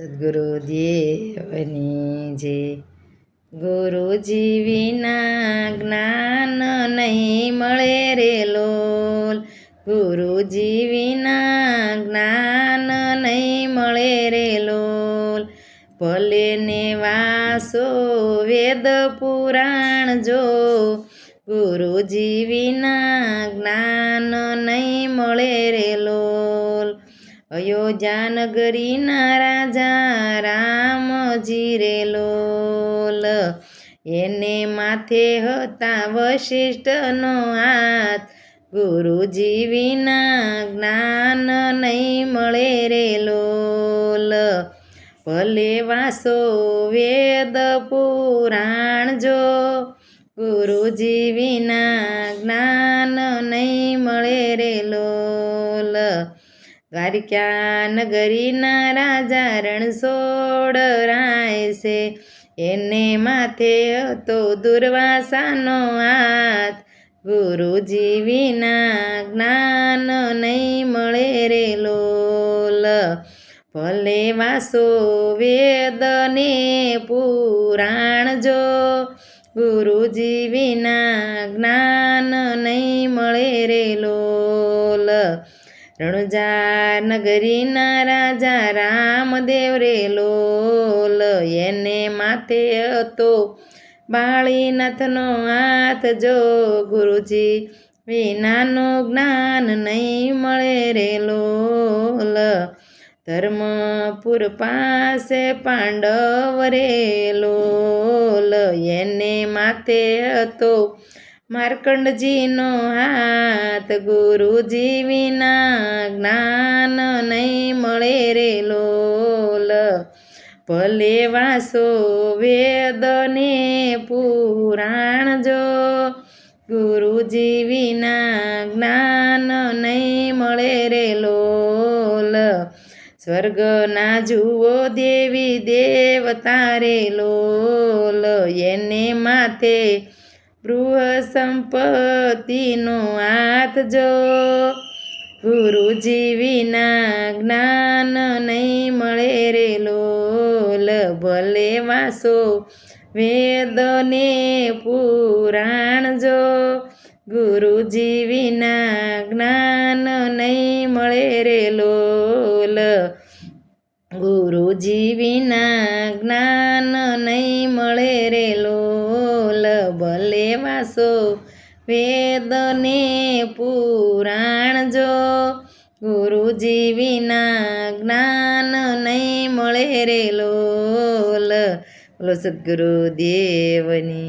સદ્ગુરુદેવની જે ગુરુજી વિના જ્ઞાન નહીં મળે રે લોલ. ગુરુજી વિના જ્ઞાન નહીં મળે રે લોલ. ભલે ને વાસો વેદ પુરાણ જો, ગુરુજી વિના જ્ઞાન નહીં મળે રે લોલ. અયોધ્યા નગરીના રાજા રામજી રે લોલ. એને માથે હતા વશિષ્ઠનો હાથ, ગુરુજી વિના જ્ઞાન નહીં મળે રે લોલ. ભલે વાસો વેદ પુરાણ જો, ગુરુજી વિના જ્ઞાન નહીં મળે રે લોલ. દ્વારિકા નગરીના રાજા રણછોડ રાય છે, એને માથે હતો દુર્વાસાનો હાથ, ગુરુજી વિના જ્ઞાન નહીં મળે રે લોલ. ભલે વાસો વેદ ને પુરાણ જો, ગુરુજી વિના જ્ઞાન નહીં મળે રે લોલ. રણુજા નગરીના રાજા રામદેવ રે લોલ. એને માથે હતો બાળીનાથનો હાથ, જો ગુરુજી વિનાનું જ્ઞાન નહીં મળે રે લોલ. ધર્મપુર પાસે પાંડવ રે લોલ. એને માથે હતો માર્કંડજીનો હાથ, ગુરુજી વિના જ્ઞાન નહીં મળે રે લોલ. ભલે વાસો વેદ ને પુરાણ જો, ગુરુજી વિના જ્ઞાન નહીં મળે રે લોલ. સ્વર્ગના જુઓ દેવી દેવતા રે લોલ. એને માથે બૃહ સંપત્તિનો હાથ, જો ગુરુજી વિના જ્ઞાન નહીં મળે રે લોલ. ભલે વાસો વેદ ને પુરાણ જો, ગુરુજી વિના જ્ઞાન નહીં મળે રે લોલ. ગુરુજી વિના જ્ઞાન નહીં મળે રે લોલ. ભલે વાસો વેદ ને પુરાણ જો, ગુરુજી વિના જ્ઞાન નહીં મળે રે લોલ. બોલો સદ્ગુરુદેવની.